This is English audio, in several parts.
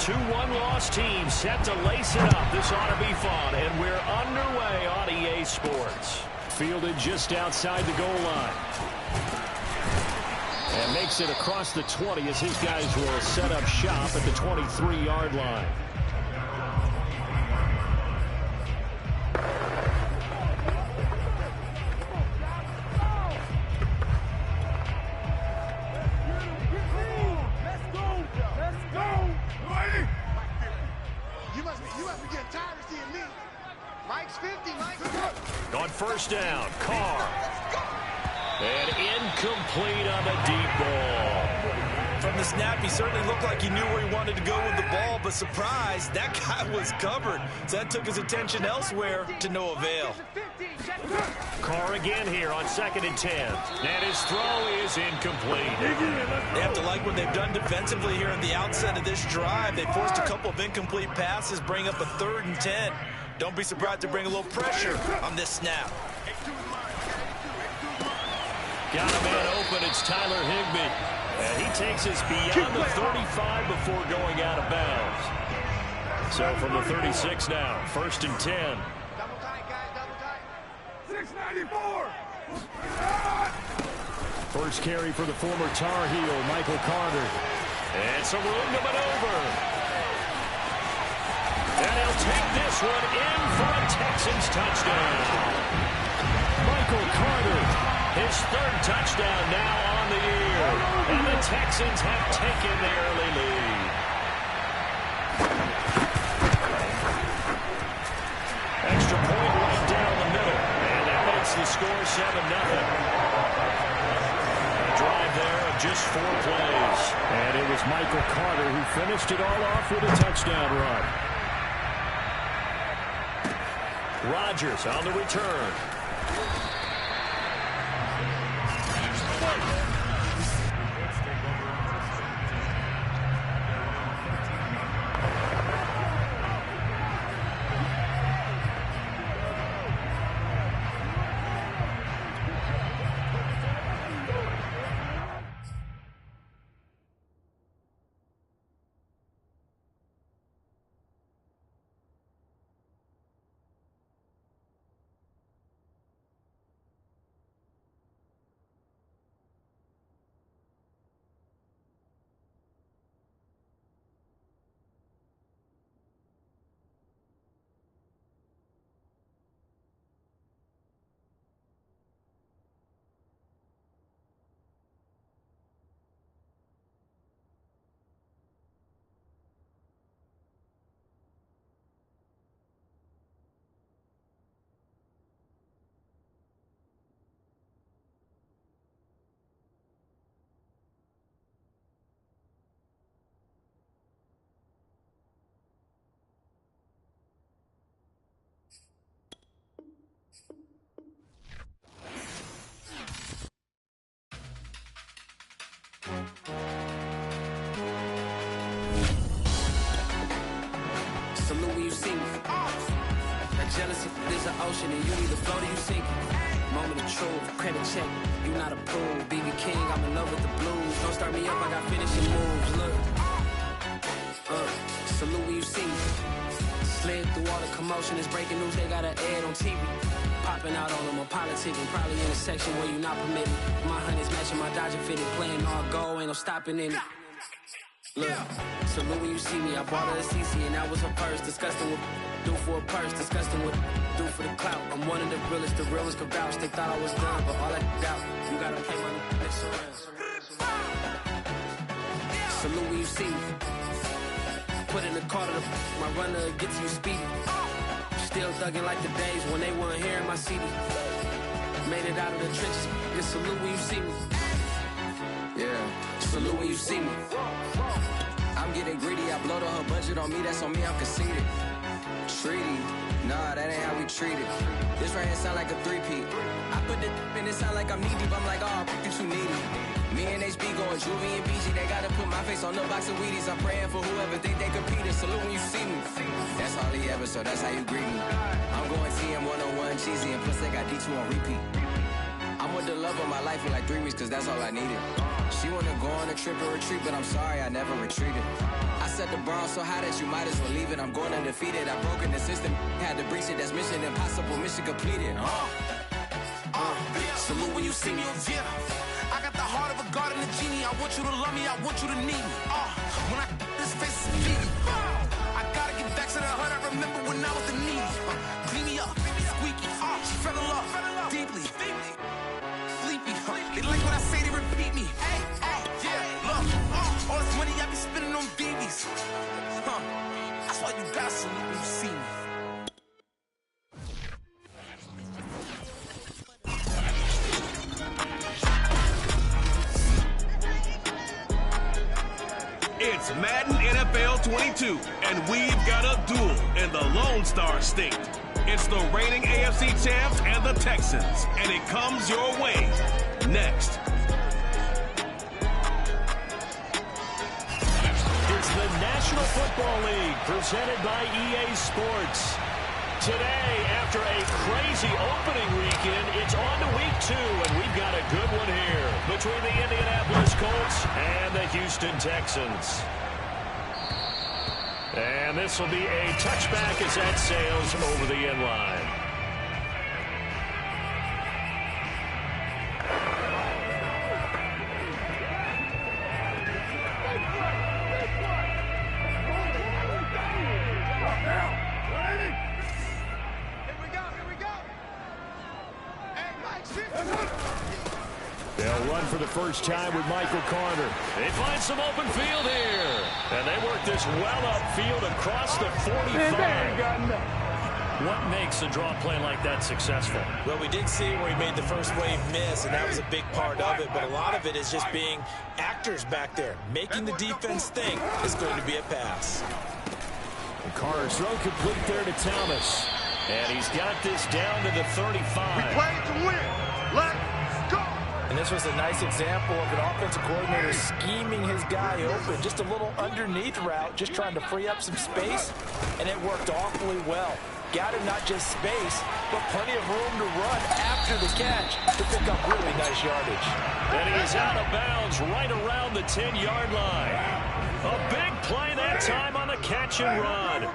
Two one-loss teams set to lace it up. This ought to be fun, and we're underway on EA Sports. Fielded just outside the goal line. And makes it across the 20 as his guys will set up shop at the 23-yard line. On first down, Carr. And incomplete on the deep ball. From the snap, he certainly looked like he knew where he wanted to go with the ball, but surprise, that guy was covered. So that took his attention elsewhere to no avail. Carr again here on 2nd and 10. And his throw is incomplete. They have to like what they've done defensively here at the outset of this drive. They forced a couple of incomplete passes, bring up a 3rd and 10. Don't be surprised to bring a little pressure on this snap. Got a man open. It's Tyler Higbee. And he takes us beyond the 35 before going out of bounds. So from the 36 now, 1st and 10. Double tight, guys, double tight. 694. First carry for the former Tar Heel, Michael Carter. And some room to maneuver. And he'll take this one in for a Texans touchdown. Michael Carter, his 3rd touchdown now on the year. And the Texans have taken the early lead. Extra point right down the middle. And that makes the score 7-0. A drive there of just 4 plays. And it was Michael Carter who finished it all off with a touchdown run. Rodgers on the return. Salute when you see me. That jealousy is an ocean and you need to float or you sink it. Moment of truth, credit check, you not approved. BB King, I'm in love with the blues. Don't start me up, I got finishing moves. Look, salute when you see me. Slid through all the commotion, it's breaking news, they got an ad on TV. Popping out on them, I'm politicking, probably in a section where you not permitted. My honey's matching my Dodger fitted, playing all go, ain't no stopping in it. Look, salute when you see me, I bought her a CC and that was her purse. Disgusting with do for a purse, disgusting with do for the clout. I'm one of the realest, the realest could vouch. They thought I was done, but all I doubt, you gotta pay my next around. Salute when you see me. Put in the car to my runner gets you speedy. Still thugging like the days when they weren't here in my city. Made it out of the trenches. Just salute when you see me. Yeah, salute when you see me. I'm getting greedy. I blowed on her budget on me. That's on me. I'm conceited. Treaty. Nah, that ain't how we treat it. This right here sound like a three-peat. I put the in it sound like I'm knee deep. I'm like, oh, you too needy. Me and HB going Juvie and BG. They gotta put my face on the box of Wheaties. I'm praying for whoever think they competed. Salute when you see me. That's all he ever, so that's how you greet me. I'm going TM 101 cheesy and plus they got D2 on repeat. I'm with the love of my life for like 3 weeks cause that's all I needed. She wanna go on a trip or retreat, but I'm sorry I never retreated. I set the bar so high that you might as well leave it. I'm going undefeated. I've broken the system. Had to breach it. That's mission impossible. Mission completed. Salute when you see me. I got the heart of a god and a genie. I want you to love me. I want you to need me. When I this face is beating. I gotta get back to the hood. I remember when I was the needy. Clean me up. Squeaky. She fell in love. Deeply. Sleepy. They like what I say. They repeat me. Yeah. Look. All this money I be spending on BBs. That's why you gotta salute when you see me. It's Madden NFL 22, and we've got a duel in the Lone Star State. It's the reigning AFC champs and the Texans, and it comes your way next. It's the National Football League presented by EA Sports. Today, after a crazy opening weekend, it's on to week 2, and we've got a good one here between the Indianapolis Colts and the Houston Texans. And this will be a touchback as that sails over the end line. They'll run for the first time with Michael Carter. They find some open field here. And they work this well upfield across the 45. What makes a draw play like that successful? Well, we did see where he made the first wave miss, and that was a big part of it. But a lot of it is just being actors back there. Making the defense think it's going to be a pass. And Carter's throw complete there to Thomas. And he's got this down to the 35. We play to win. Let's go. And this was a nice example of an offensive coordinator scheming his guy open. Just a little underneath route, just trying to free up some space, and it worked awfully well. Got him not just space, but plenty of room to run after the catch to pick up really nice yardage. And he's out of bounds right around the 10-yard line. A big play that time on the catch and run.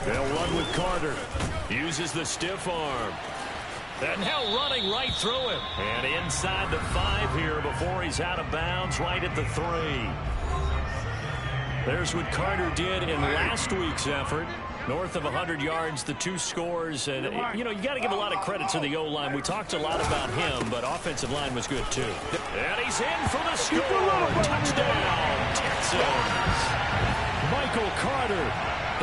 They'll run with Carter. Uses the stiff arm. And now running right through him. And inside the 5 here before he's out of bounds right at the 3. There's what Carter did in last week's effort. North of 100 yards, the 2 scores. And, you know, you got to give a lot of credit to the O-line. We talked a lot about him, but offensive line was good, too. And he's in for the score. Touchdown, Texans. Michael Carter,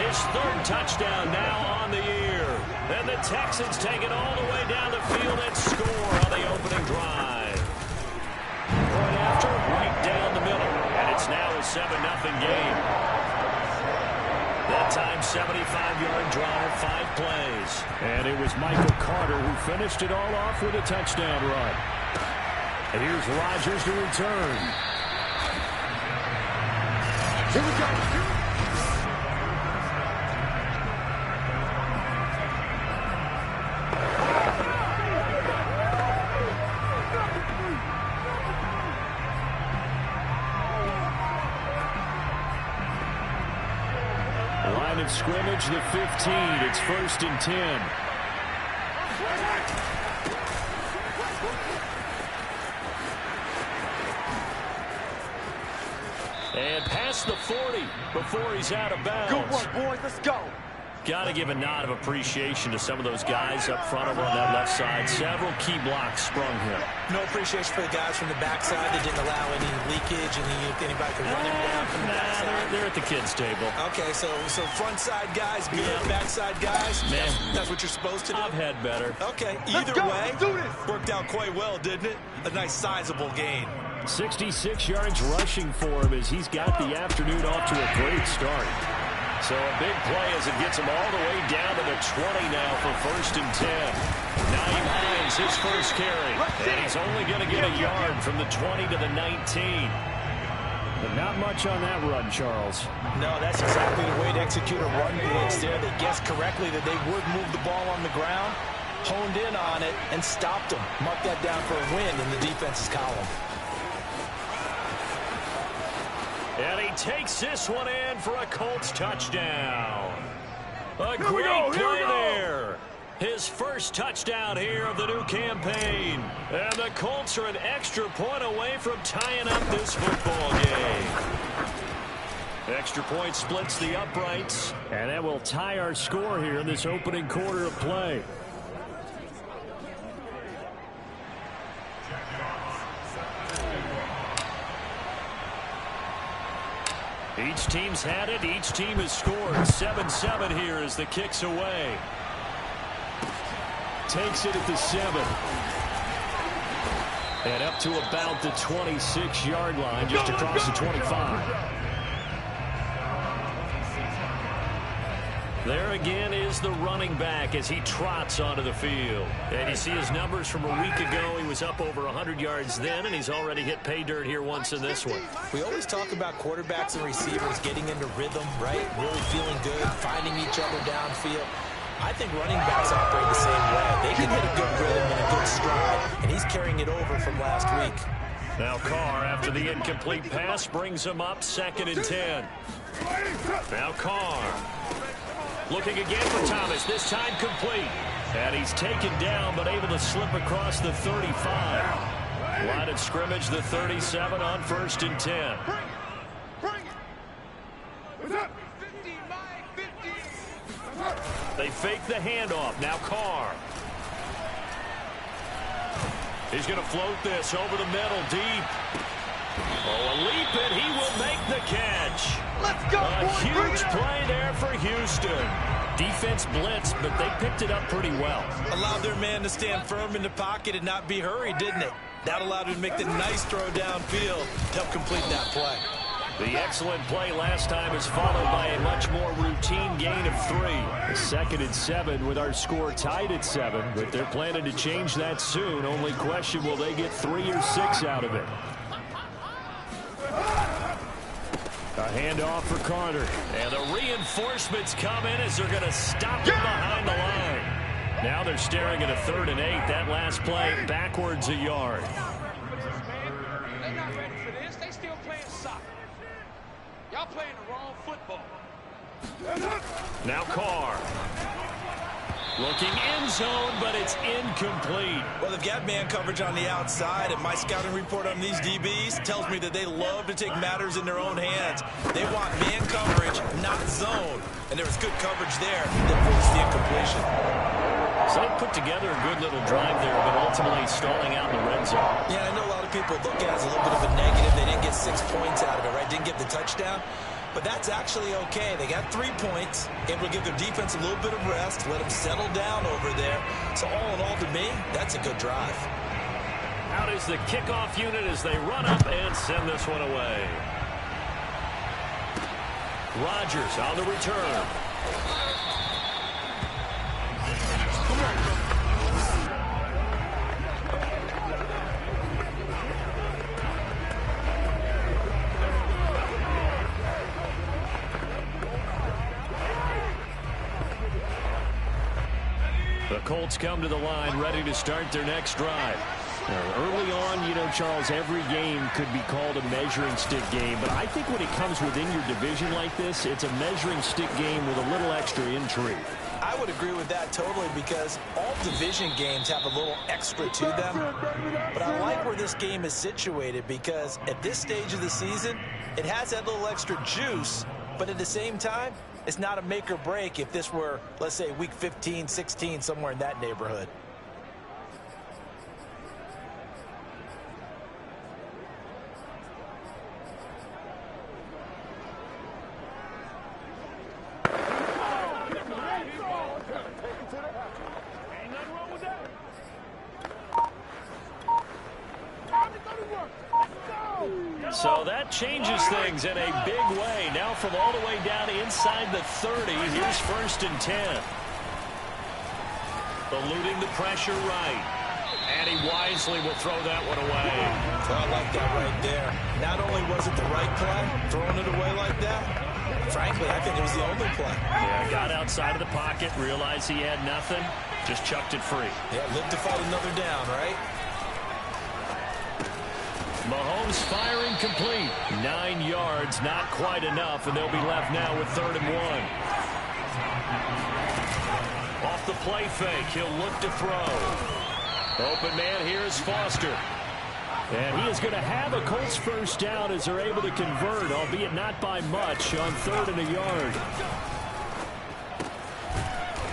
his 3rd touchdown now on the year. And the Texans take it all the way down the field and score on the opening drive. Right after, right down the middle. And it's now a 7-0 game. That time, 75-yard drive, 5 plays. And it was Michael Carter who finished it all off with a touchdown run. And here's Rodgers to return. Here we go. Line of scrimmage, the 15. It's 1st and 10. And past the 40 before he's out of bounds. Good work, boys. Let's go. Got to give a nod of appreciation to some of those guys up front over on that left side. Several key blocks sprung here. No appreciation for the guys from the backside that didn't allow any leakage and anybody could run him down from the backside. They're at the kids' table. Okay, so front side guys, good, backside guys. Man, that's what you're supposed to do. I've had better. Okay, either way, worked out quite well, didn't it? A nice sizable gain. 66 yards rushing for him as he's got the afternoon off to a great start. So a big play as it gets him all the way down to the 20 now for 1st and 10. Nyheim Hines, his first carry. And he's only going to get a yard from the 20 to the 19. But not much on that run, Charles. No, that's exactly the way to execute a run blitz there. They guessed correctly that they would move the ball on the ground, honed in on it, and stopped them. Mark that down for a win in the defense's column. And he takes this one in for a Colts touchdown. A great play there. His first touchdown here of the new campaign. And the Colts are an extra point away from tying up this football game. Extra point splits the uprights. And that will tie our score here in this opening quarter of play. Each team's had it. Each team has scored. 7-7 here as the kick's away. Takes it at the 7. And up to about the 26-yard line, just across the 25. There again is the running back as he trots onto the field. And you see his numbers from a week ago. He was up over 100 yards then, and he's already hit pay dirt here once in this one. We always talk about quarterbacks and receivers getting into rhythm, right? Really feeling good, finding each other downfield. I think running backs operate the same way. They can hit a good rhythm and a good stride, and he's carrying it over from last week. Now Carr, after the incomplete pass, brings him up 2nd and 10. Now Carr. Looking again for Thomas, this time complete. And he's taken down, but able to slip across the 35. Line of scrimmage, the 37 on 1st and 10. They fake the handoff. Now Carr. He's going to float this over the middle, deep. Oh, a leap, and he will make the catch. Let's go, A boy, huge play there for Houston. Defense blitzed, but they picked it up pretty well. Allowed their man to stand firm in the pocket and not be hurried, didn't it? That allowed him to make the nice throw downfield to help complete that play. The excellent play last time is followed by a much more routine gain of 3. 2nd and 7 with our score tied at 7, but they're planning to change that soon. Only question, will they get 3 or 6 out of it? A handoff for Carter. And the reinforcements come in as they're going to stop him behind the line. Now they're staring at a 3rd and 8. That last play backwards a yard. They're not ready for this. They still playing soccer. Y'all playing the wrong football. Now Carr. Looking end zone, but it's incomplete. Well, they've got man coverage on the outside, and my scouting report on these DBs tells me that they love to take matters in their own hands. They want man coverage, not zone. And there was good coverage there that forced the incompletion. So they put together a good little drive there, but ultimately stalling out in the red zone. Yeah, I know a lot of people look at it as a little bit of a negative. They didn't get 6 points out of it, right? Didn't get the touchdown. But that's actually okay. They got 3 points, able to give their defense a little bit of rest, let them settle down over there. So all in all, to me, that's a good drive. Out is the kickoff unit as they run up and send this one away. Rodgers on the return. The Colts come to the line ready to start their next drive. Now, early on, you know, Charles, every game could be called a measuring stick game. But I think when it comes within your division like this, it's a measuring stick game with a little extra intrigue. I would agree with that totally because all division games have a little extra to them. But I like where this game is situated because at this stage of the season, it has that little extra juice. But at the same time, it's not a make or break if this were, let's say, week 15, 16, somewhere in that neighborhood. So that changes things in a big way. Now from all the way down inside the 30, here's 1st and 10. Eluding the pressure right. And he wisely will throw that one away. I like that right there. Not only was it the right play, throwing it away like that, frankly, I think it was the only play. Yeah, got outside of the pocket, realized he had nothing, just chucked it free. Yeah, live to fight another down, right? Mahomes firing complete. 9 yards, not quite enough, and they'll be left now with 3rd and 1. Off the play fake, he'll look to throw. Open man here is Foster. And he is going to have a Colts first down as they're able to convert, albeit not by much, on 3rd and a yard.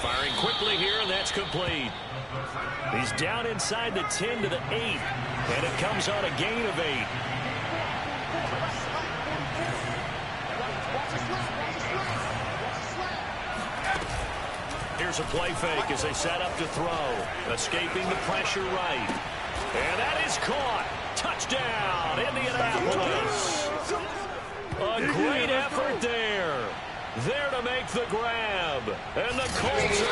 Firing quickly here, and that's complete. He's down inside the 10 to the 8, and it comes on a gain of 8. Here's a play fake as they set up to throw. Escaping the pressure right. And that is caught. Touchdown, Indianapolis. A great effort there. There to make the grab. And the Colts are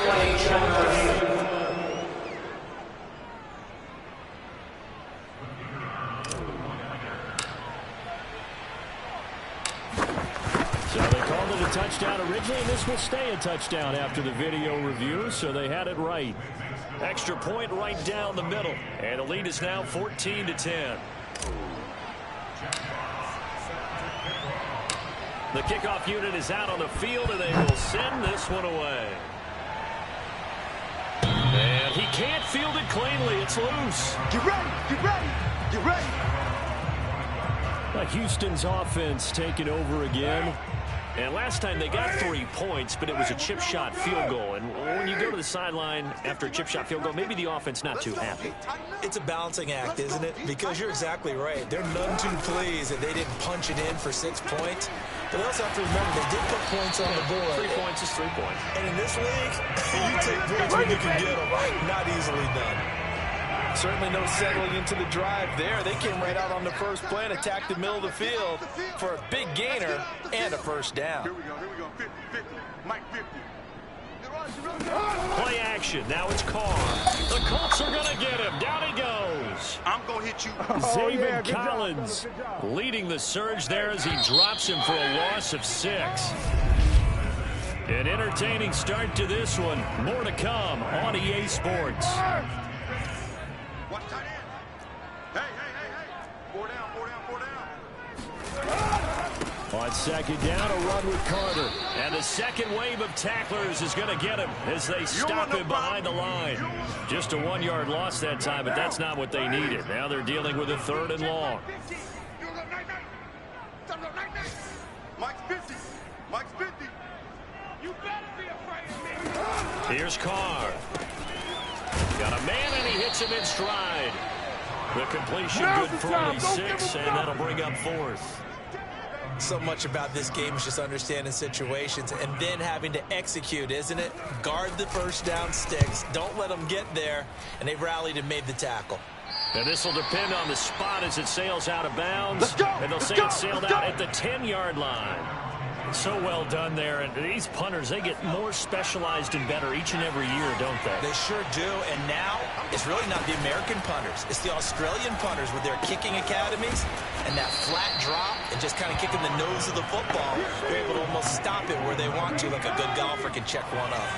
So they called it a touchdown originally, and this will stay a touchdown after the video review, so they had it right. Extra point right down the middle, and the lead is now 14-10. The kickoff unit is out on the field, and they will send this one away. And he can't field it cleanly. It's loose. Get ready, get ready, get ready. Houston's offense taking over again. And last time they got 3 points, but it was a chip shot field goal. And when you go to the sideline after a chip shot field goal, maybe the offense not too happy. It's a balancing act, isn't it? Because you're exactly right. They're none too pleased that they didn't punch it in for 6 points. But they also have to remember they did put points on the board. 3 points is 3 points. And in this league, you take points when you can get them. Not easily done. Certainly no settling into the drive there. They came right out on the first play and attacked the middle of the field for a big gainer and a first down. Here we go, 50-50, Mike 50. Play action. Now it's Carr. The Colts are going to get him. Down he goes. I'm going to hit you. Zayvon Collins leading the surge there as he drops him for a loss of 6. An entertaining start to this one. More to come on EA Sports. Watch tight end. Hey. 4 down, 4 down, 4 down. On second down, a run with Carter. And the second wave of tacklers is going to get him as they stop him behind the line. Just a 1-yard loss that time, but that's not what they needed. Now they're dealing with a 3rd and long. Mike's 50. Mike's 50. You better be afraid of me. Here's Carr. Got a man, and he hits him in stride. The completion good for only 6, and that'll bring up 4th. So much about this game is just understanding situations and then having to execute, isn't it? Guard the first down sticks. Don't let them get there. And they rallied and made the tackle. And this will depend on the spot as it sails out of bounds. Let's go, and they'll say it sailed out at the 10-yard line. So well done there. And these punters, they get more specialized and better each and every year, don't they? They sure do. And now it's really not the American punters. It's the Australian punters with their kicking academies and that flat drop and just kind of kicking the nose of the football. They're able to almost stop it where they want to, like a good golfer can check one up.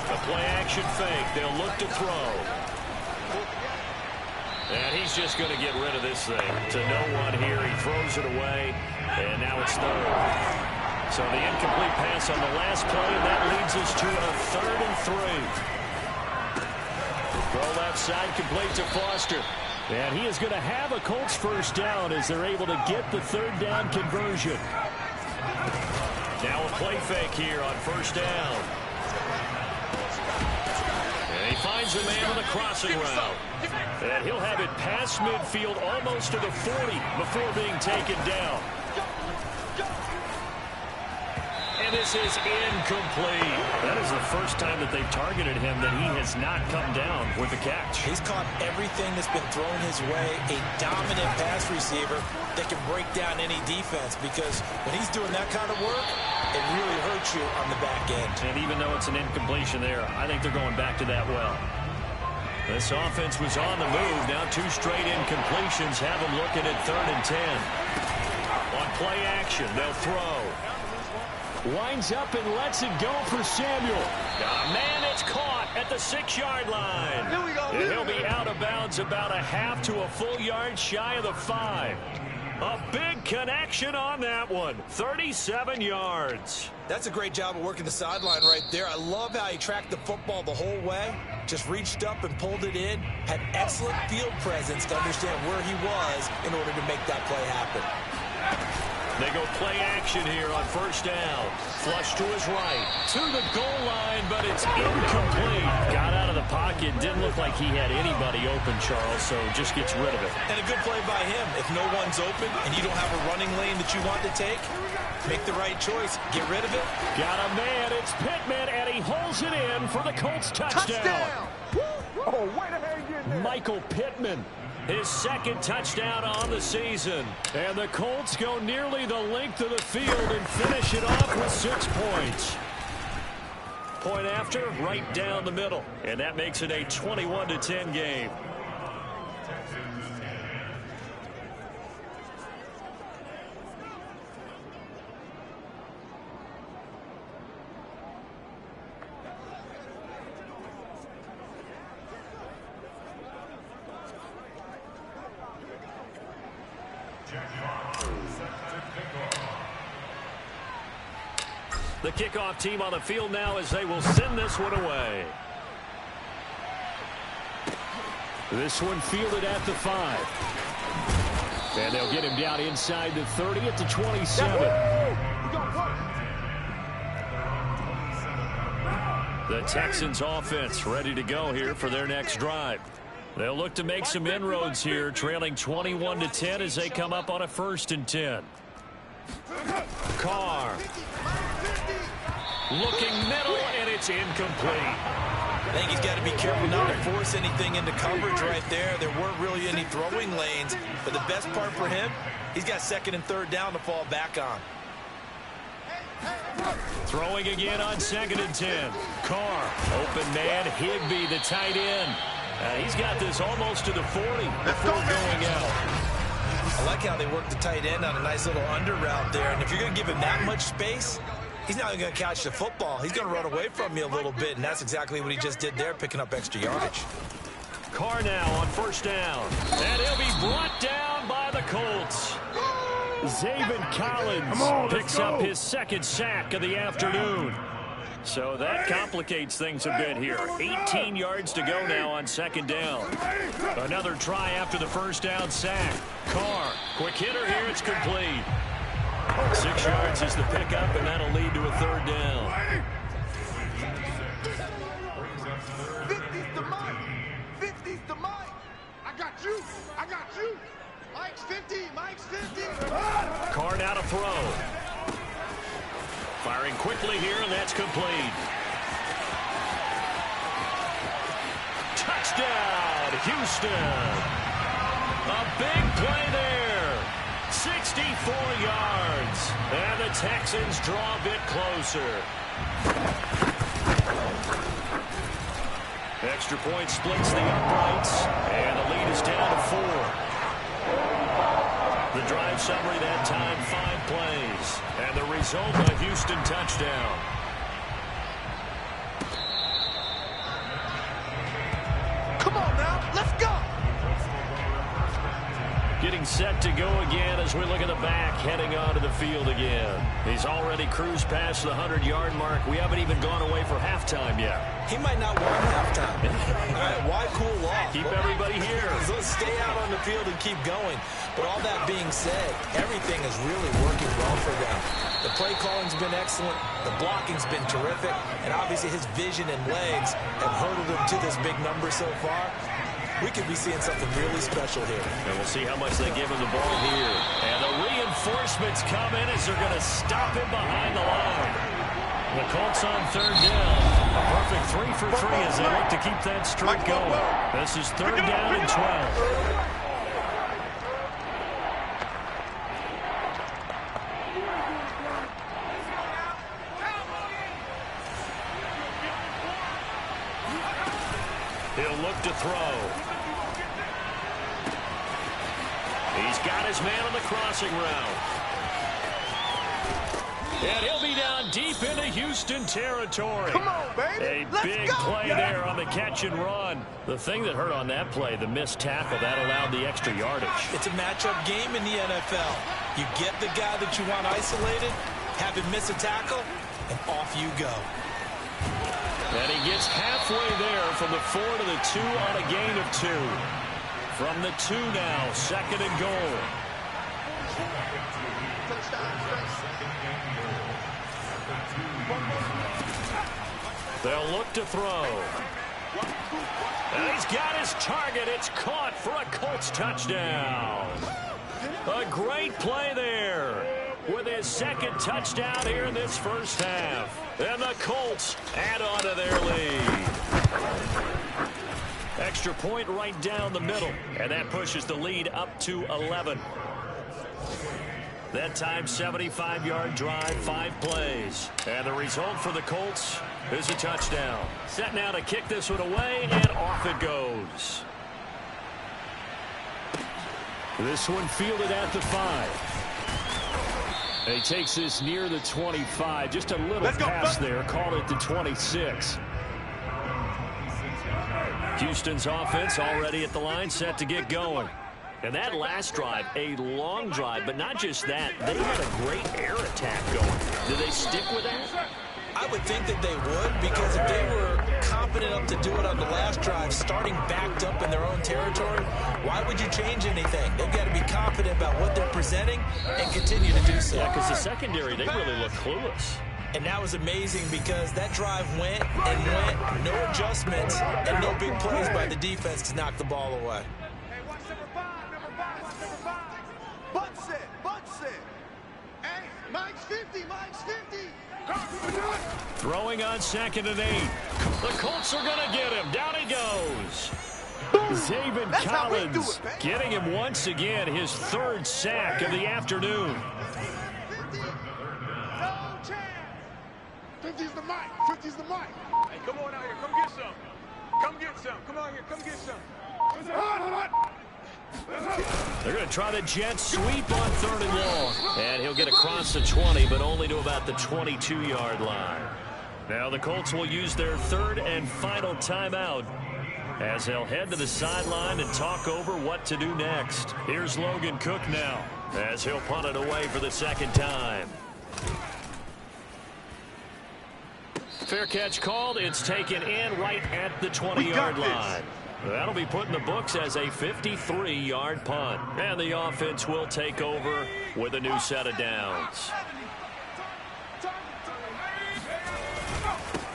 The play action fake. They'll look to throw. And he's just going to get rid of this thing to no one here. He throws it away, and now it's 3rd. So the incomplete pass on the last play, and that leads us to a 3rd and 3. Throw left side, complete to Foster. And he is going to have a Colts first down as they're able to get the 3rd down conversion. Now a play fake here on first down. And he finds a man on the crossing route. And he'll have it past midfield almost to the 40 before being taken down. And this is incomplete. That is the first time that they've targeted him that he has not come down with the catch. He's caught everything that's been thrown his way. A dominant pass receiver that can break down any defense, because when he's doing that kind of work, it really hurts you on the back end. And even though it's an incompletion there, I think they're going back to that well. This offense was on the move. Now 2 straight incompletions have them looking at 3rd and 10. On play action, they'll throw. Winds up and lets it go for Samuel. Man, it's caught at the 6-yard line. Here we go. And he'll be out of bounds about a half to a full yard shy of the 5. A big connection on that one. 37 yards. That's a great job of working the sideline right there. I love how he tracked the football the whole way. Just reached up and pulled it in. Had excellent field presence to understand where he was in order to make that play happen. They go play action here on first down. Flush to his right. To the goal line, but it's incomplete. Got out of the pocket. Didn't look like he had anybody open, Charles, so just gets rid of it. And a good play by him. If no one's open and you don't have a running lane that you want to take, make the right choice. Get rid of it. Got a man. It's Pittman, and he holds it in for the Colts touchdown. Oh, way to hang in there. Michael Pittman. His second touchdown on the season. And the Colts go nearly the length of the field and finish it off with 6 points. Point after, right down the middle. And that makes it a 21-10 game. The kickoff team on the field now as they will send this one away. This one fielded at the 5. And they'll get him down inside the 30 at the 27. The Texans offense ready to go here for their next drive. They'll look to make some inroads here, trailing 21-10 as they come up on a 1st and 10. Carr. Looking middle, and it's incomplete. I think he's got to be careful not to force anything into coverage right there. There weren't really any throwing lanes. But the best part for him, he's got 2nd and 3rd down to fall back on. Throwing again on 2nd and 10. Carr, open man, Higbee, the tight end. He's got this almost to the 40 before going out. I like how they work the tight end on a nice little under route there. And if you're going to give him that much space, he's not going to catch the football. He's going to run away from you a little bit, and that's exactly what he just did there, picking up extra yardage. Carr now on 1st down. And he'll be brought down by the Colts. Zaven Collins picks up his 2nd sack of the afternoon. So that complicates things a bit here. 18 yards to go now on 2nd down. Another try after the 1st down sack. Carr, quick hitter here, it's complete. 6 yards is the pickup, and that'll lead to a 3rd down. 50's the Mike. 50's the Mike. I got you. I got you. Mike's 50. Mike's 50. Carr now to throw. Firing quickly here, and that's complete. Touchdown, Houston. A big play there. 64 yards. And the Texans draw a bit closer. Extra point splits the uprights. And the lead is down to 4. The drive summary that time, 5 plays. And the result, a Houston touchdown. Come on now, let's go. Getting set to go again as we look at the back, heading onto the field again. He's already cruised past the 100-yard mark. We haven't even gone away for halftime yet. He might not want halftime. All right, why cool off? Keep everybody here. Let's stay out on the field and keep going. But all that being said, everything is really working well for them. The play calling's been excellent. The blocking's been terrific. And obviously his vision and legs have herded him to this big number so far. We could be seeing something really special here. And we'll see how much they give him the ball here. And the reinforcements come in as they're going to stop him behind the line. The Colts on 3rd down. A perfect 3 for 3 as they look to keep that streak going. This is 3rd down and 12. He'll look to throw. He's got his man on the crossing route. And he'll be down deep into Houston territory. Come on, baby. A big play there on the catch and run. The thing that hurt on that play, the missed tackle, that allowed the extra yardage. It's a matchup game in the NFL. You get the guy that you want isolated, have him miss a tackle, and off you go. And he gets halfway there from the 4 to the 2 on a gain of 2. From the 2 now, 2nd and goal. They'll look to throw. And he's got his target. It's caught for a Colts touchdown. A great play there with his 2nd touchdown here in this first half. And the Colts add on to their lead. Extra point right down the middle. And that pushes the lead up to 11. That time, 75-yard drive, 5 plays. And the result for the Colts is a touchdown. Set now to kick this one away, and off it goes. This one fielded at the 5. And he takes this near the 25. Just a little pass there. Call it the 26. Houston's offense already at the line, set to get going. And that last drive, a long drive, but not just that. They had a great air attack going. Do they stick with that? I would think that they would, because if they were confident enough to do it on the last drive, starting backed up in their own territory, why would you change anything? They've got to be confident about what they're presenting and continue to do so. Yeah, because the secondary, they really look clueless. And that was amazing because that drive went and went, no adjustments, and no big plays by the defense to knock the ball away. Mike's 50, Mike's 50. Throwing on 2nd and 8. The Colts are going to get him. Down he goes. Zaven Collins getting him once again, his 3rd sack of the afternoon. 50's the mic. 50's the mic. Hey, come on out here. Come get some. Come get some. Come on here. Come get some. Hold on. They're going to try the jet sweep on 3rd and long. And he'll get across the 20, but only to about the 22-yard line. Now the Colts will use their 3rd and final timeout as they'll head to the sideline and talk over what to do next. Here's Logan Cook now as he'll punt it away for the 2nd time. Fair catch called. It's taken in right at the 20-yard line. That'll be put in the books as a 53-yard punt. And the offense will take over with a new set of downs.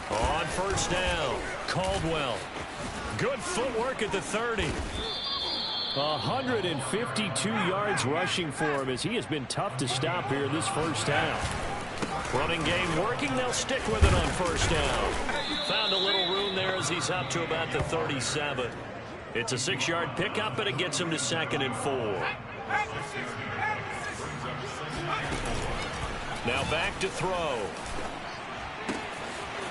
On 1st down, Caldwell. Good footwork at the 30. 152 yards rushing for him as he has been tough to stop here this first half. Running game working. They'll stick with it on 1st down. Found a little room there as he's up to about the 37. It's a 6-yard pickup, but it gets him to 2nd and 4. Now back to throw.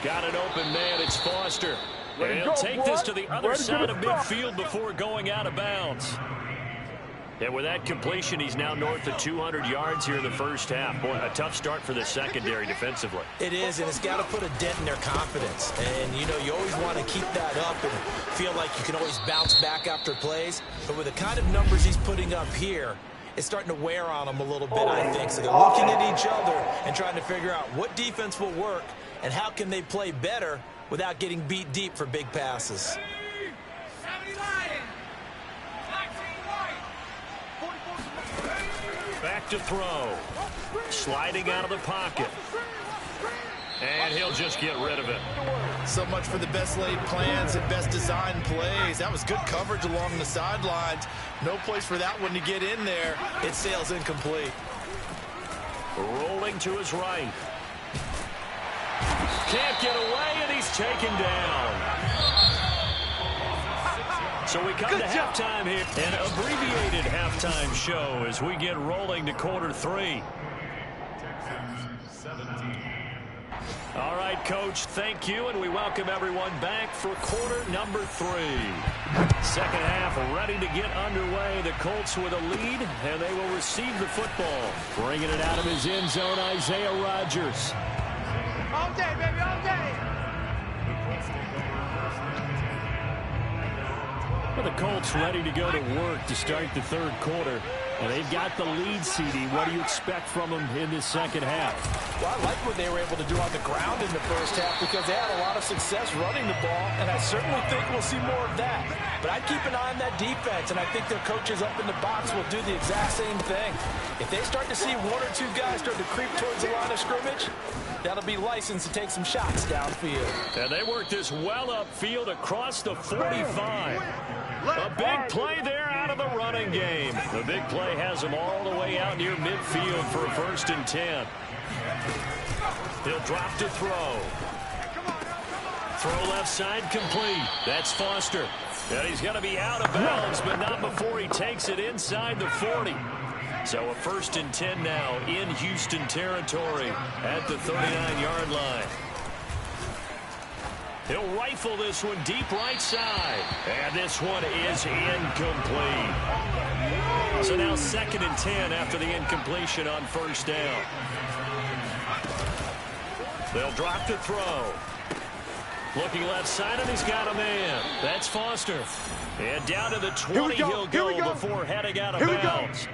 Got an open man. It's Foster. And he'll take this to the other side of midfield before going out of bounds. And with that completion, he's now north of 200 yards here in the first half. Boy, a tough start for the secondary defensively. It is, and it's got to put a dent in their confidence. And, you know, you always want to keep that up and feel like you can always bounce back after plays. But with the kind of numbers he's putting up here, it's starting to wear on them a little bit, I think. So they're looking at each other and trying to figure out what defense will work and how can they play better without getting beat deep for big passes. Back to throw. Sliding out of the pocket. And he'll just get rid of it. So much for the best laid plans and best designed plays. That was good coverage along the sidelines. No place for that one to get in there. It sails incomplete. Rolling to his right. Can't get away, and he's taken down. So we come to halftime here, an abbreviated halftime show as we get rolling to quarter 3. All right, Coach, thank you, and we welcome everyone back for quarter number 3. Second half ready to get underway. The Colts with a lead, and they will receive the football. Bringing it out of his end zone, Isaiah Rodgers. All day, baby, all day. Well, the Colts ready to go to work to start the third quarter. And they've got the lead, CD. What do you expect from them in this second half? Well, I like what they were able to do on the ground in the first half because they had a lot of success running the ball, and I certainly think we'll see more of that. But I'd keep an eye on that defense, and I think their coaches up in the box will do the exact same thing. If they start to see 1 or 2 guys start to creep towards the line of scrimmage, that'll be licensed to take some shots downfield. And they work this well upfield across the 45. A big play there out of the running game. The big play has him all the way out near midfield for a 1st and 10. He'll drop to throw. Throw left side complete. That's Foster. And he's going to be out of bounds, but not before he takes it inside the 40. So a 1st and 10 now in Houston territory at the 39-yard line. He'll rifle this one deep right side. And this one is incomplete. So now 2nd and 10 after the incompletion on 1st down. They'll drop to throw. Looking left side, and he's got a man. That's Foster. And down to the 20 he'll go before heading out of bounds.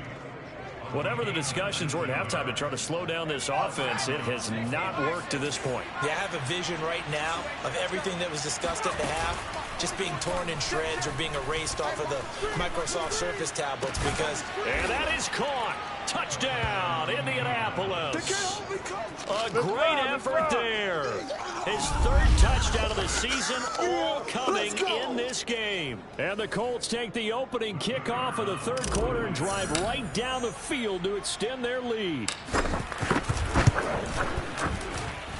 Whatever the discussions were at halftime to try to slow down this offense, it has not worked to this point. Yeah, I have a vision right now of everything that was discussed at the half just being torn in shreds or being erased off of the Microsoft Surface tablets because... And that is caught. Touchdown, Indianapolis. A great effort there. His 3rd touchdown of the season, all coming in this game. And the Colts take the opening kickoff of the 3rd quarter and drive right down the field to extend their lead.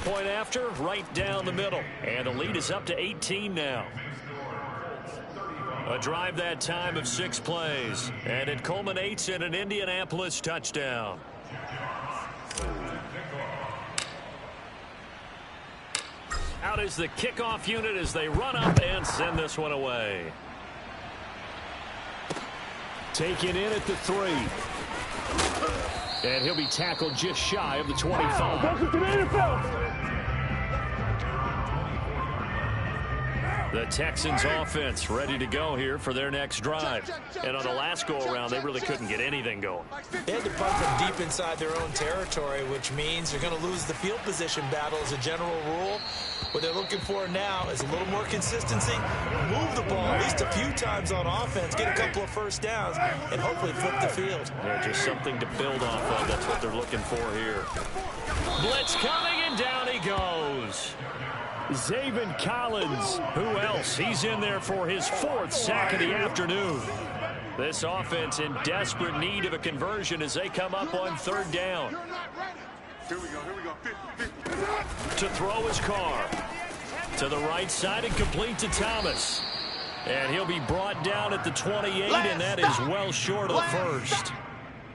Point after, right down the middle. And the lead is up to 18 now. A drive that time of 6 plays. And it culminates in an Indianapolis touchdown. Out is the kickoff unit as they run up and send this one away. Taken in at the 3. And he'll be tackled just shy of the 25. The Texans offense ready to go here for their next drive. And on the last go-around, they really couldn't get anything going. They had to punt them deep inside their own territory, which means they're going to lose the field position battle as a general rule. What they're looking for now is a little more consistency, move the ball at least a few times on offense, get a couple of 1st downs, and hopefully flip the field. Yeah, just something to build off of. That's what they're looking for here. Blitz coming, and down he goes. Zaven Collins. Who else? He's in there for his 4th sack of the afternoon. This offense in desperate need of a conversion as they come up on 3rd down. Here we go. 50. To throw his car. To the right side and complete to Thomas. And he'll be brought down at the 28, and that is well short of the 1st.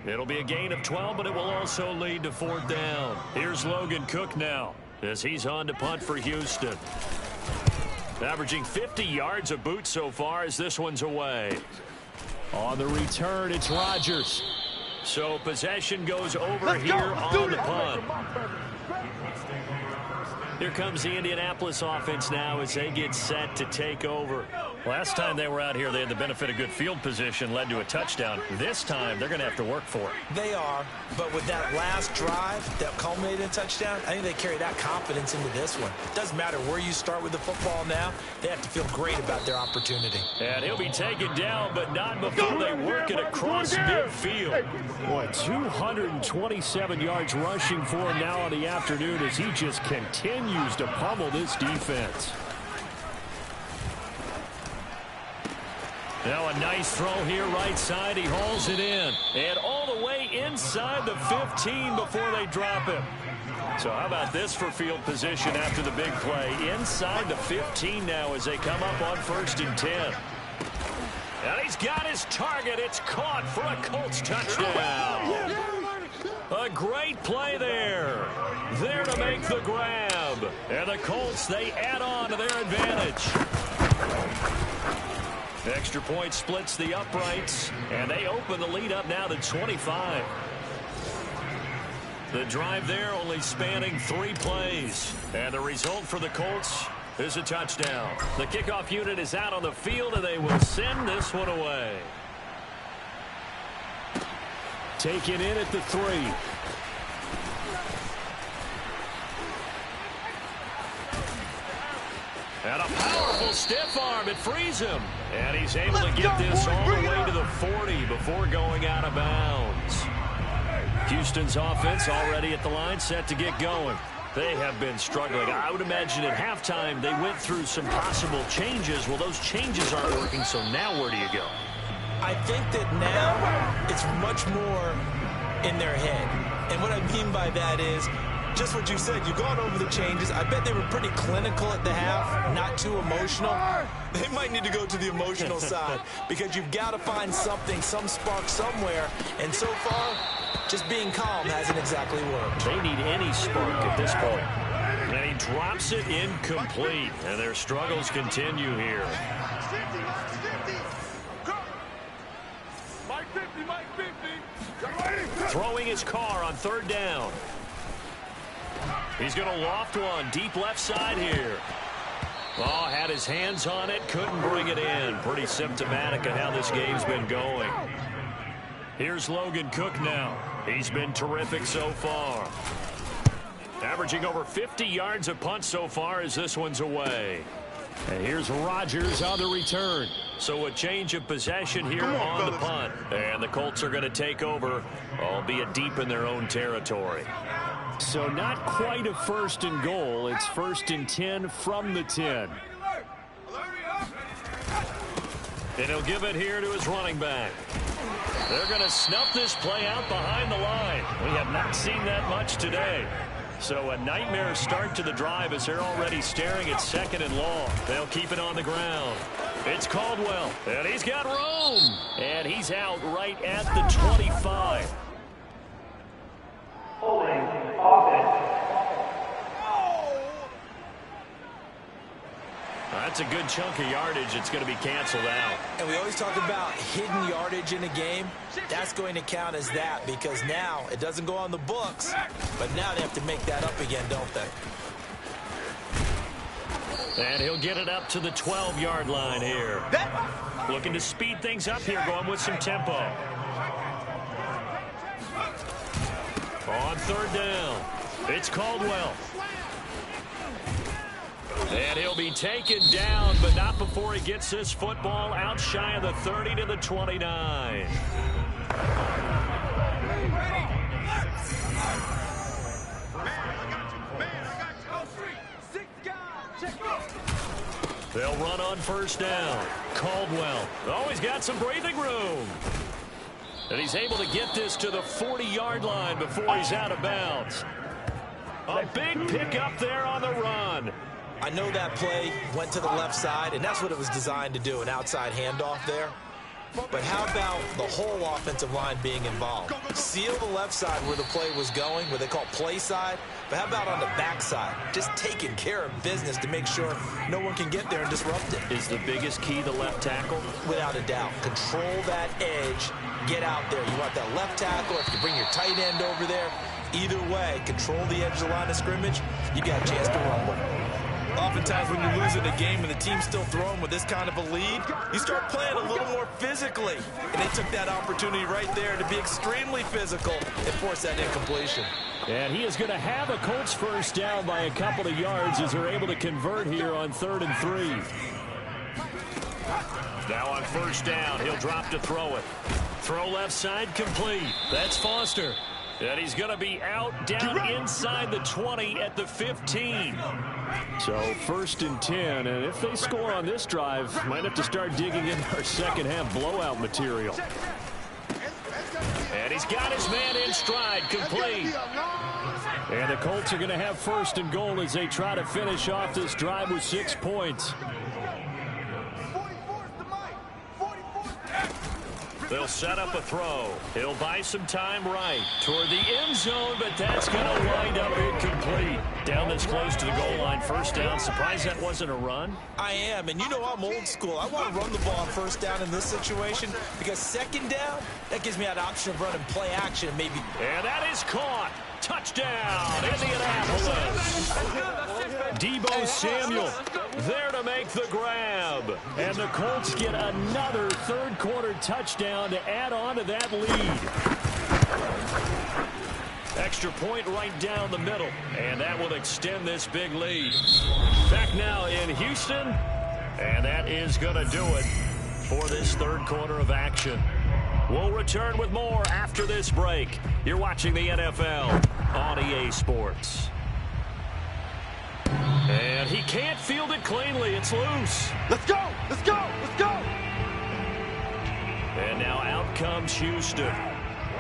It'll be a gain of 12, but it will also lead to 4th down. Here's Logan Cook now as he's on to punt for Houston. Averaging 50 yards a boot so far as this one's away. On the return, it's Rodgers. So possession goes over here on the punt. Here comes the Indianapolis offense now as they get set to take over. Last time they were out here, they had the benefit of good field position, led to a touchdown. This time, they're going to have to work for it. They are, but with that last drive that culminated in a touchdown, I think they carry that confidence into this one. It doesn't matter where you start with the football now. They have to feel great about their opportunity. And he'll be taken down, but not before they work it across midfield. Boy, 227 yards rushing for him now on the afternoon as he just continues to pummel this defense. Now a nice throw here right side. He hauls it in. And all the way inside the 15 before they drop him. So how about this for field position after the big play? Inside the 15 now as they come up on 1st and 10. And he's got his target. It's caught for a Colts touchdown. A great play there. There to make the grab. stub. And the Colts, they add on to their advantage. Extra point splits the uprights, and they open the lead up now to 25. The drive there only spanning 3 plays. And the result for the Colts is a touchdown. The kickoff unit is out on the field, and they will send this one away. Taken in at the 3. And a powerful stiff arm. It frees him. And he's able to get this all the way to the 40 before going out of bounds. Houston's offense already at the line, set to get going. They have been struggling. I would imagine at halftime they went through some possible changes. Well, those changes aren't working, so now where do you go? I think that now it's much more in their head. And what I mean by that is just what you said. You've gone over the changes. I bet they were pretty clinical at the half, not too emotional. They might need to go to the emotional side because you've got to find something, some spark somewhere. And so far, just being calm hasn't exactly worked. They need any spark at this point. And he drops it incomplete. And their struggles continue here. Throwing his car on 3rd down. He's going to loft one deep left side here. Oh, had his hands on it, couldn't bring it in. Pretty symptomatic of how this game's been going. Here's Logan Cook now. He's been terrific so far. Averaging over 50 yards a punt so far as this one's away. And here's Rodgers on the return. So a change of possession here on the punt. And the Colts are going to take over, albeit deep in their own territory. So not quite a 1st and goal. It's 1st and 10 from the 10. And he'll give it here to his running back. They're going to snuff this play out behind the line. We have not seen that much today. So a nightmare start to the drive as they're already staring at 2nd and long. They'll keep it on the ground. It's Caldwell, and he's got room. And he's out right at the 25. Holding offense. That's a good chunk of yardage. It's going to be canceled out. And we always talk about hidden yardage in a game. That's going to count as that because now it doesn't go on the books, but now they have to make that up again, don't they? And he'll get it up to the 12-yard line here. Looking to speed things up here, going with some tempo. On 3rd down, it's Caldwell. And he'll be taken down, but not before he gets this football out shy of the 30 to the 29. They'll run on 1st down. Caldwell. Oh, he's got some breathing room. And he's able to get this to the 40-yard line before he's out of bounds. A big pickup there on the run. I know that play went to the left side, and that's what it was designed to do, an outside handoff there. But how about the whole offensive line being involved? Seal the left side where the play was going, what they call play side. But how about on the back side? Just taking care of business to make sure no one can get there and disrupt it. Is the biggest key the left tackle? Without a doubt. Control that edge. Get out there. You want that left tackle. If you bring your tight end over there, either way, control the edge of the line of scrimmage, you got a chance to rumble. Oftentimes when you're losing a game and the team's still throwing with this kind of a lead, you start playing a little more physically. And they took that opportunity right there to be extremely physical and force that incompletion. And he is going to have a Colts 1st down by a couple of yards as they're able to convert here on 3rd and 3. Now on 1st down, he'll drop to throw it. Throw left side complete. That's Foster. And he's going to be out down inside the 20 at the 15. So 1st and 10, and if they score on this drive, might have to start digging in our second half blowout material. And he's got his man in stride, complete. And the Colts are going to have 1st and goal as they try to finish off this drive with 6 points. They'll set up a throw. He'll buy some time right toward the end zone, but that's going to wind up incomplete. Down this close to the goal line, first down. Surprised that wasn't a run? I am, and you know I'm old school. I want to run the ball on first down in this situation because second down, that gives me that option of running play action maybe. And that is caught. Touchdown, Indianapolis. Deebo Samuel there to make the grab. And the Colts get another third-quarter touchdown to add on to that lead. Extra point right down the middle. And that will extend this big lead. Back now in Houston. And that is going to do it for this third quarter of action. We'll return with more after this break. You're watching the NFL on EA Sports. And he can't field it cleanly. It's loose. Let's go! Let's go! Let's go! And now out comes Houston.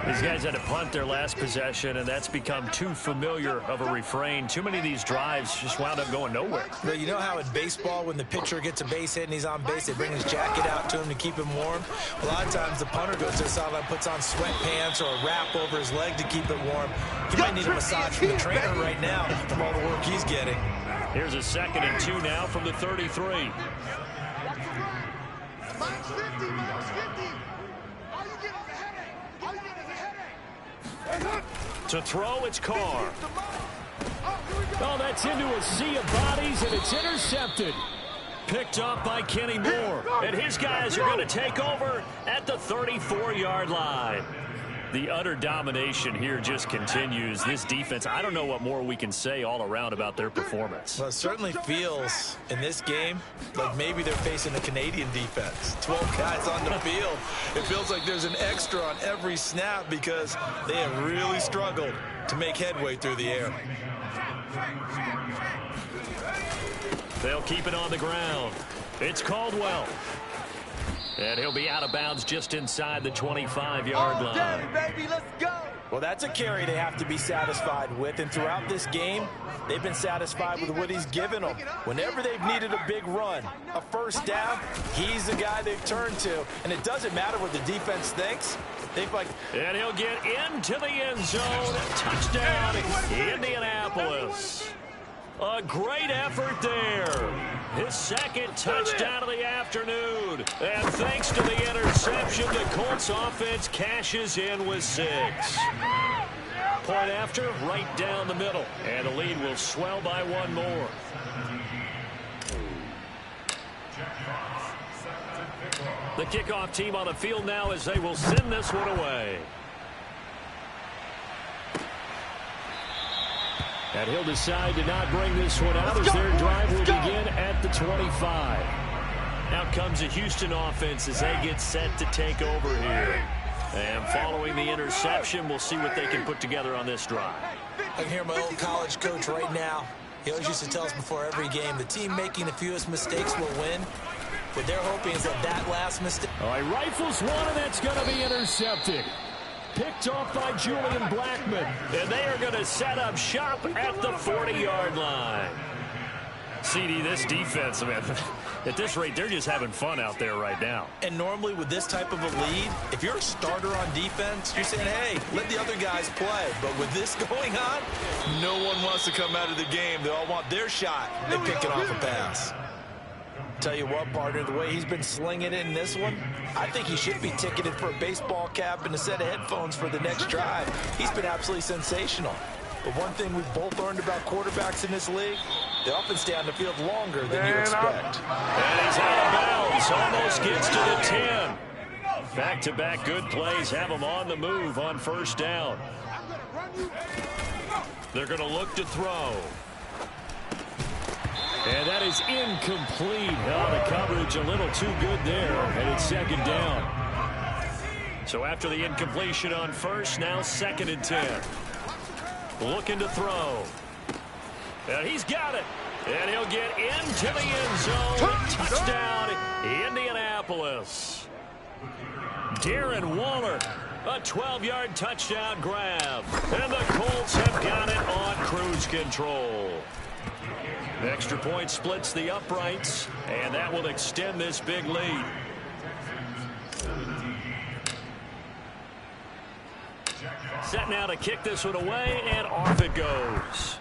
These guys had to punt their last possession, and that's become too familiar of a refrain. Too many of these drives just wound up going nowhere. Well, you know how in baseball, when the pitcher gets a base hit and he's on base, they bring his jacket out to him to keep him warm? A lot of times the punter goes to the sideline, puts on sweatpants or a wrap over his leg to keep it warm. He might need a massage from the trainer right now from all the work he's getting. Here's a 2nd and 2 now from the 33. Mike's 50, Mike's 50. All you get is a headache. All you get is a headache. To throw, it's Carr. Oh, that's into a sea of bodies, and it's intercepted. Picked up by Kenny Moore. And his guys are going to take over at the 34-yard line. The utter domination here just continues. This defense, I don't know what more we can say all around about their performance. Well, it certainly feels in this game like maybe they're facing a Canadian defense. 12 guys on the field. It feels like there's an extra on every snap because they have really struggled to make headway through the air. They'll keep it on the ground. It's Caldwell. And he'll be out of bounds just inside the 25-yard line. day, baby, let's go. Well, that's a carry they have to be satisfied with. And throughout this game, they've been satisfied with what he's given them. Whenever they've needed a big run, a first down, he's the guy they've turned to. And it doesn't matter what the defense thinks. And he'll get into the end zone. Touchdown, Indianapolis. A great effort there. His 2nd touchdown of the afternoon. And thanks to the interception, the Colts offense cashes in with 6. Point after, right down the middle. And the lead will swell by 1 more. The kickoff team on the field now as they will send this one away. And he'll decide to not bring this one out as their drive will begin at the 25. Out comes the Houston offense as they get set to take over here. And following the interception, we'll see what they can put together on this drive. I can hear my old college coach right now. He always used to tell us before every game, the team making the fewest mistakes will win. What they're hoping is that last mistake. All right, rifles one, and that's going to be intercepted. Picked off by Julian Blackman. And they are going to set up shop at the 40-yard line. CD, this defense, man, at this rate, they're just having fun out there right now. And normally with this type of a lead, if you're a starter on defense, you're saying, hey, let the other guys play. But with this going on, no one wants to come out of the game. They all want their shot at picking off a pass. Tell you what, partner, the way he's been slinging it in this one, I think he should be ticketed for a baseball cap and a set of headphones for the next drive. He's been absolutely sensational. But one thing we've both learned about quarterbacks in this league, they often stay on the field longer than you expect. And he's out of bounds. Almost gets to the 10. Back-to-back good plays have him on the move on first down. They're going to look to throw. And that is incomplete. Oh, the coverage a little too good there. And it's 2nd down. So after the incompletion on first, now 2nd and 10. Looking to throw. And he's got it. And he'll get into the end zone. Touchdown, Indianapolis. Darren Waller, a 12-yard touchdown grab. And the Colts have got it on cruise control. Extra point splits the uprights, and that will extend this big lead. Set now to kick this one away, and off it goes.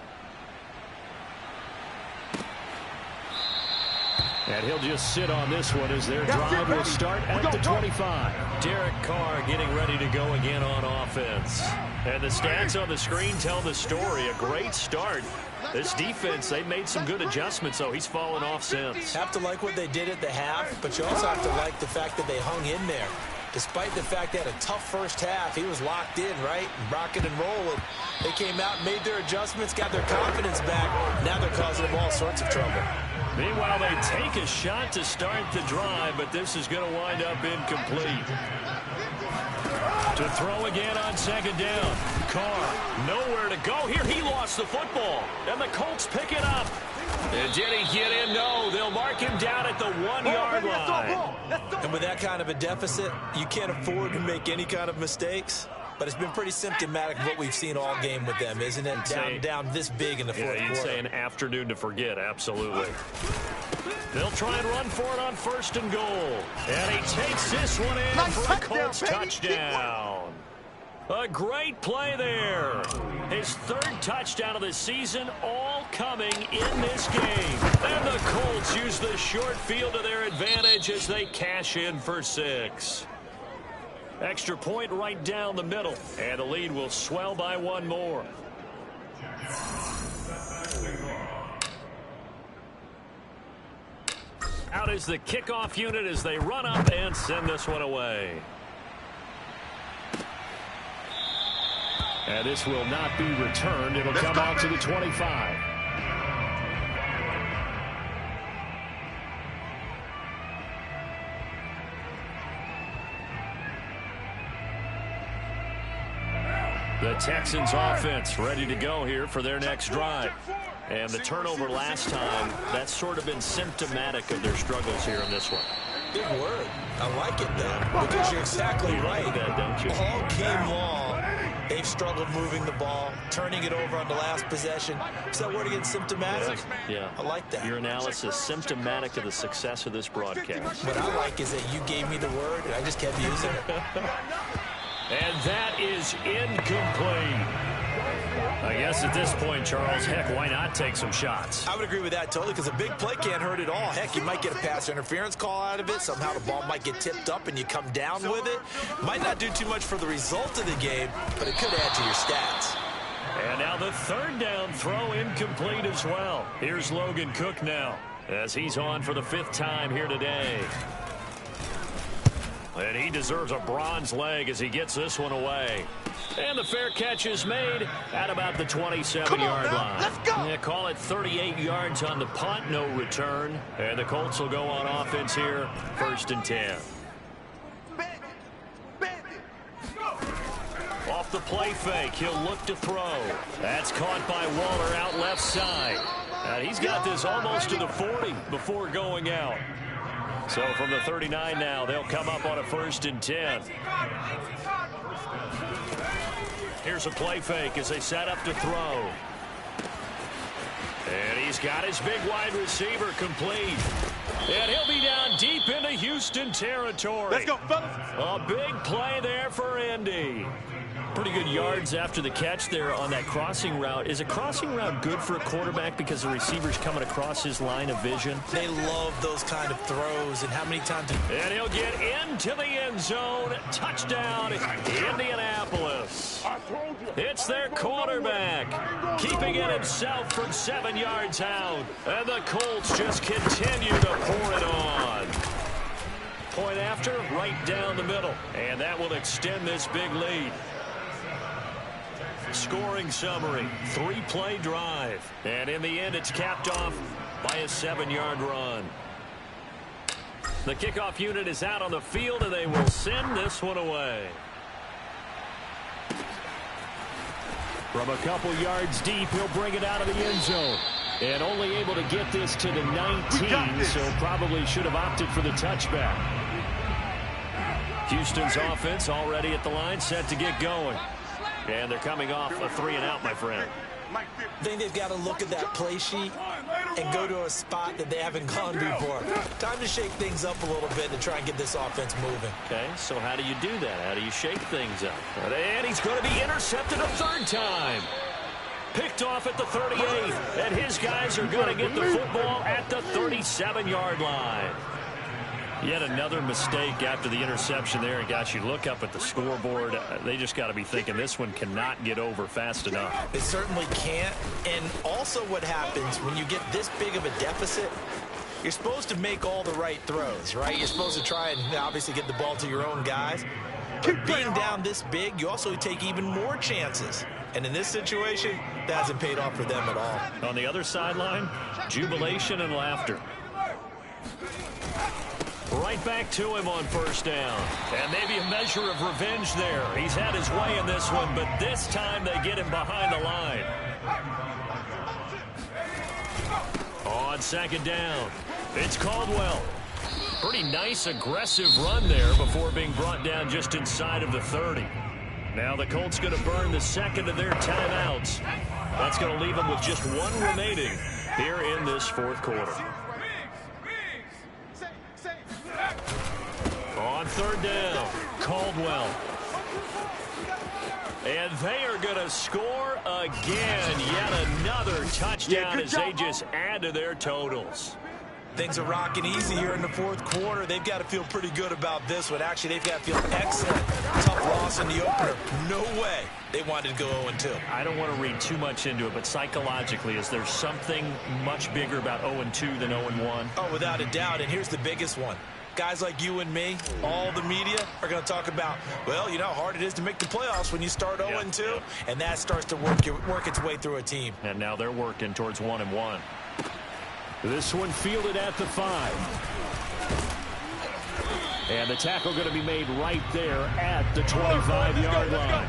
And he'll just sit on this one as their drive will start at the 25. Derek Carr getting ready to go again on offense. And the stats on the screen tell the story. A great start. This defense, they made some good adjustments, so he's fallen off since. Have to like what they did at the half, but you also have to like the fact that they hung in there. Despite the fact they had a tough first half, he was locked in, right? Rocking and rolling. They came out, made their adjustments, got their confidence back. Now they're causing them all sorts of trouble. Meanwhile, they take a shot to start the drive, but this is going to wind up incomplete. To throw again on second down. Carr, nowhere to go here. He lost the football, and the Colts pick it up. And did he get in? No, they'll mark him down at the 1-yard line. And with that kind of a deficit, you can't afford to make any kind of mistakes. But it's been pretty symptomatic of what we've seen all game with them, isn't it? Down this big in the fourth quarter. You'd say an afternoon to forget, absolutely. They'll try and run for it on 1st and goal. And he takes this one in for a Colts touchdown. A great play there. His 3rd touchdown of the season, all coming in this game. And the Colts use the short field to their advantage as they cash in for 6. Extra point right down the middle, and the lead will swell by 1 more. Out is the kickoff unit as they run up and send this one away. And this will not be returned. It'll come out to the 25. The Texans offense ready to go here for their next drive. And the turnover last time, that's sort of been symptomatic of their struggles here in this one. Big word. I like it, though, because you're exactly right. That, don't you? All game long, they've struggled moving the ball, turning it over on the last possession. Is that word again, symptomatic? Yeah. I like that. Your analysis, symptomatic of the success of this broadcast. What I like is that you gave me the word, and I just kept using it. And that is incomplete. I guess at this point, Charles, heck, why not take some shots? I would agree with that totally, because a big play can't hurt at all. Heck, you might get a pass interference call out of it. Somehow the ball might get tipped up and you come down with it. Might not do too much for the result of the game, but it could add to your stats. And now the 3rd down throw incomplete as well. Here's Logan Cook now as he's on for the 5th time here today. And he deserves a bronze leg as he gets this one away. And the fair catch is made at about the 27-yard line. Let's go. Yeah, call it 38 yards on the punt, no return. And the Colts will go on offense here, 1st and 10. Off the play fake, he'll look to throw. That's caught by Waller out left side. And he's got this almost to the 40 before going out. So from the 39 now, they'll come up on a 1st and 10. Here's a play fake as they set up to throw. And he's got his big wide receiver complete. And he'll be down deep into Houston territory. Let's go, fellas. A big play there for Indy. Pretty good yards after the catch there on that crossing route. Is a crossing route good for a quarterback because the receiver's coming across his line of vision? They love those kind of throws, and how many times... And he'll get into the end zone. Touchdown, Indianapolis. It's their quarterback, keeping it himself from 7 yards out. And the Colts just continue to pour it on. Point after, right down the middle. And that will extend this big lead. Scoring summary, 3-play drive. And in the end, it's capped off by a 7-yard run. The kickoff unit is out on the field, and they will send this one away. From a couple yards deep, he'll bring it out of the end zone. And only able to get this to the 19, so probably should have opted for the touchback. Houston's offense already at the line, set to get going. And they're coming off a 3-and-out, my friend. I think they've got to look at that play sheet and go to a spot that they haven't gone before. Time to shake things up a little bit to try and get this offense moving. Okay, so how do you do that? How do you shake things up? And he's going to be intercepted a third time. Picked off at the 38, and his guys are going to get the football at the 37-yard line. Yet another mistake after the interception there. And, gosh, you look up at the scoreboard. They just got to be thinking this one cannot get over fast enough. It certainly can't. And also what happens when you get this big of a deficit, you're supposed to make all the right throws, right? You're supposed to try and obviously get the ball to your own guys. But being down this big, you also take even more chances. And in this situation, that hasn't paid off for them at all. On the other sideline, jubilation and laughter. Right back to him on first down. And maybe a measure of revenge there. He's had his way in this one, but this time they get him behind the line. On second down, it's Caldwell. Pretty nice, aggressive run there before being brought down just inside of the 30. Now the Colts going to burn the second of their timeouts. That's going to leave them with just one remaining here in this fourth quarter. On third down, Caldwell. And they are going to score again. Yet another touchdown as they just add to their totals. Things are rocking easy here in the fourth quarter. They've got to feel pretty good about this one. Actually, they've got to feel excellent. Tough loss in the opener. No way they wanted to go 0-2. I don't want to read too much into it, but psychologically, is there something much bigger about 0-2 than 0-1? Oh, without a doubt, and here's the biggest one. Guys like you and me, all the media, are going to talk about, well, you know how hard it is to make the playoffs when you start 0-2, and that starts to work its way through a team. And now they're working towards 1-1. This one fielded at the 5. And the tackle going to be made right there at the 25-yard line.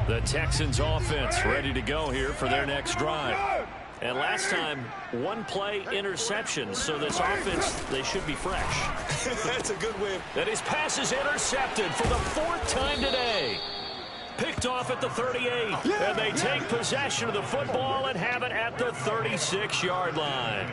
The Texans offense ready to go here for their next drive. And last time, one play interception. So this offense, they should be fresh. That's a good win. And his pass is intercepted for the 4th time today. Picked off at the 38, and they take possession of the football and have it at the 36-yard line.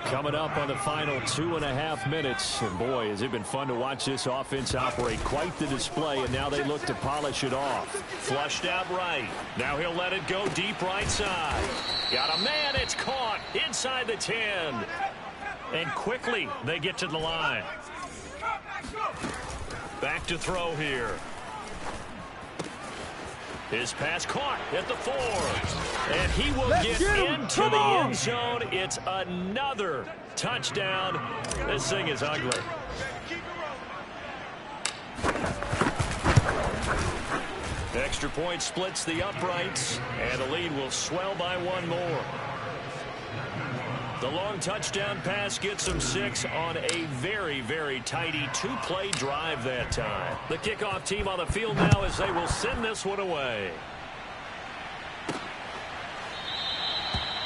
Coming up on the final 2.5 minutes, and boy, has it been fun to watch this offense operate. Quite the display, and now they look to polish it off. Flushed out right. Now he'll let it go deep right side. Got a man, it's caught inside the 10. And quickly, they get to the line. Back to throw here. His pass caught at the 4. And he will get into the end zone. It's another touchdown. This thing is ugly. Extra point splits the uprights, and the lead will swell by one more. The long touchdown pass gets them 6 on a very, very tidy 2-play drive that time. The kickoff team on the field now as they will send this one away.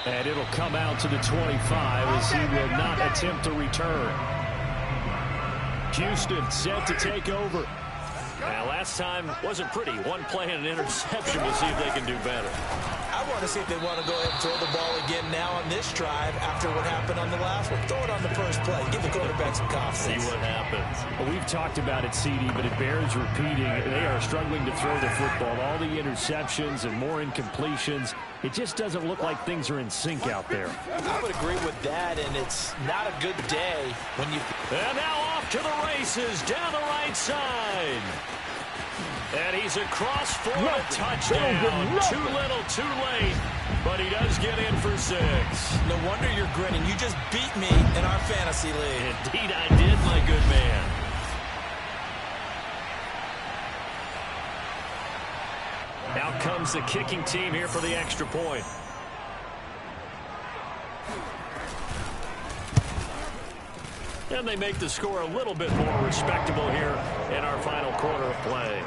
And it'll come out to the 25 as he will not attempt to return. Houston set to take over. Now, last time wasn't pretty. One play and an interception. We'll see if they can do better. I want to see if they want to go ahead and throw the ball again now on this drive after what happened on the last one. Throw it on the first play. Give the quarterback some confidence. See what happens. Well, we've talked about it, CD, but it bears repeating. They are struggling to throw the football. All the interceptions and more incompletions. It just doesn't look like things are in sync out there. I would agree with that, and it's not a good day when you... And now off to the races down the right side. And he's across for a touchdown. Too little, too late. But he does get in for 6. No wonder you're grinning. You just beat me in our fantasy league. Indeed I did, my good man. Out comes the kicking team here for the extra point. And they make the score a little bit more respectable here in our final quarter of play.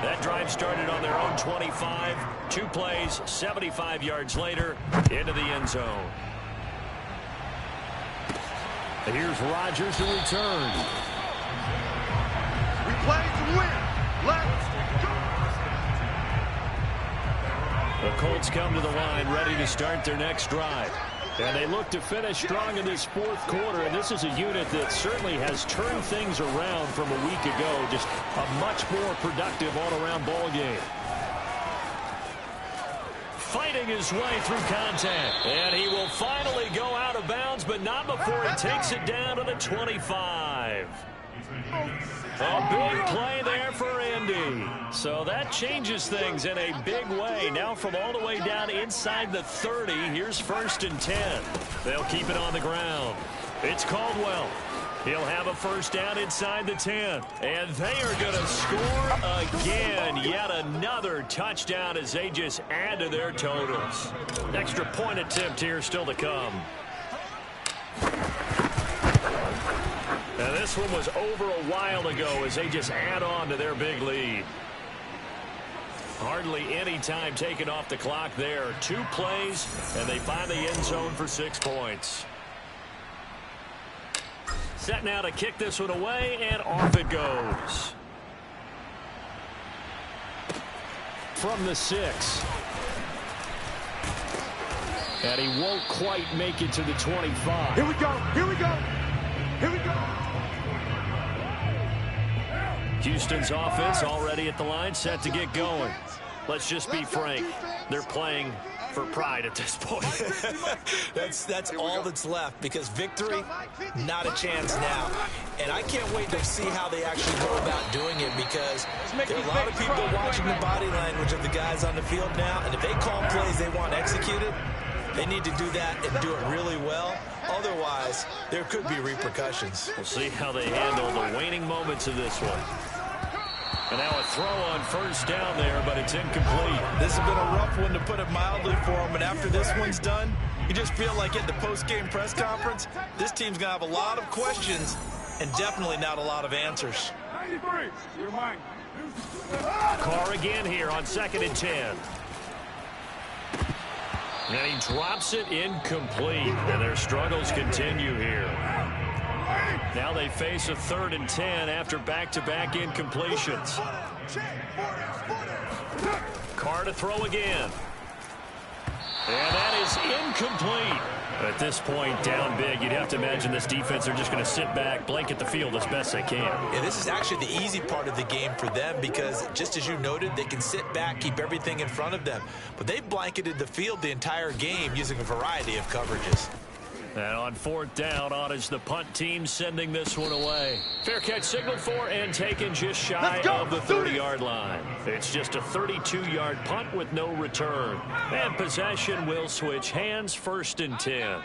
That drive started on their own 25. 2 plays, 75 yards later, into the end zone. And here's Rodgers to return. We play to win. Let's go. The Colts come to the line ready to start their next drive. And they look to finish strong in this fourth quarter. And this is a unit that certainly has turned things around from a week ago. Just a much more productive all-around ball game. Fighting his way through contact. And he will finally go out of bounds, but not before he takes it down to the 25. A big play there for Indy. So that changes things in a big way. Now from all the way down inside the 30, here's 1st and 10. They'll keep it on the ground. It's Caldwell. He'll have a first down inside the 10. And they are going to score again. Yet another touchdown as they just add to their totals. Extra point attempt here still to come. Now this one was over a while ago as they just add on to their big lead. Hardly any time taken off the clock there. 2 plays, and they find the end zone for 6 points. Set now to kick this one away, and off it goes. From the 6. And he won't quite make it to the 25. Here we go. Here we go. Here we go. Houston's offense already at the line, set to get going. Let's just be frank. They're playing for pride at this point. That's all that's left, because victory, not a chance now. And I can't wait to see how they actually go about doing it, because there are a lot of people watching the body language of the guys on the field now, and if they call plays they want executed, they need to do that and do it really well. Otherwise, there could be repercussions. We'll see how they handle the waning moments of this one. And now a throw on first down there, but it's incomplete. This has been a rough one, to put it mildly, for them. And after this one's done, you just feel like at the post-game press conference, this team's going to have a lot of questions and definitely not a lot of answers. Carr again here on 2nd and 10. And he drops it incomplete. And their struggles continue here. Now they face a 3rd and 10 after back-to-back incompletions. Carr to throw again. And that is incomplete. At this point, down big, you'd have to imagine this defense are just going to sit back, blanket the field as best they can. Yeah, this is actually the easy part of the game for them, because just as you noted, they can sit back, keep everything in front of them. But they've blanketed the field the entire game using a variety of coverages. And on 4th down, on is the punt team sending this one away. Fair catch signaled for and taken just shy of the 30-yard line. It's just a 32-yard punt with no return. And possession will switch hands, 1st and 10.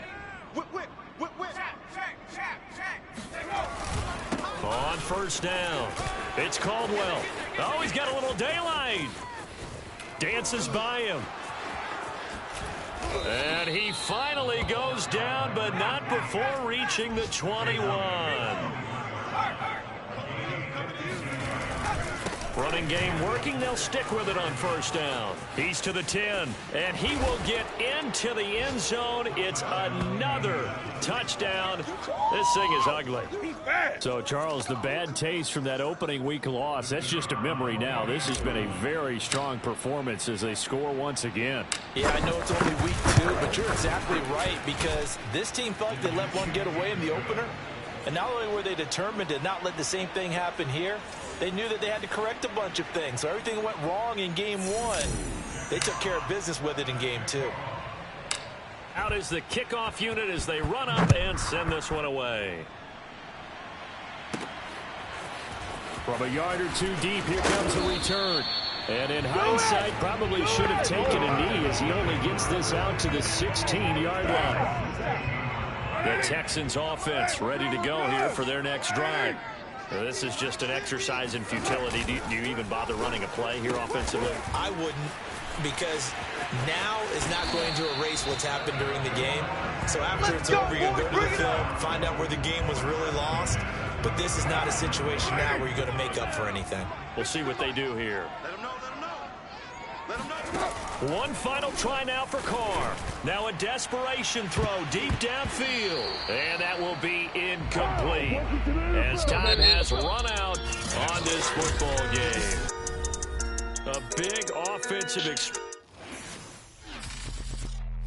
On 1st down, it's Caldwell. Oh, he's got a little daylight. Dances by him. And he finally goes down, but not before reaching the 21. Running game working. They'll stick with it on 1st down. He's to the 10, and he will get into the end zone. It's another touchdown. This thing is ugly. So, Charles, the bad taste from that opening week loss, that's just a memory now. This has been a very strong performance as they score once again. Yeah, I know it's only week 2, but you're exactly right, because this team felt like they let one get away in the opener. And not only were they determined to not let the same thing happen here, they knew that they had to correct a bunch of things. So everything went wrong in game 1. They took care of business with it in game 2. Out is the kickoff unit as they run up and send this one away. From a yard or 2 deep, here comes a return. And in hindsight, probably should have taken a knee as he only gets this out to the 16-yard line. The Texans offense ready to go here for their next drive. Now, this is just an exercise in futility. Do you even bother running a play here offensively? I wouldn't, because now is not going to erase what's happened during the game. So after it's over, you're going to go to the film, find out where the game was really lost. But this is not a situation now where you're going to make up for anything. We'll see what they do here. Let him know, let him know. Let him know. One final try now for Carr. Now a desperation throw deep downfield. And that will be incomplete as time has run out on this football game. A big offensive experience.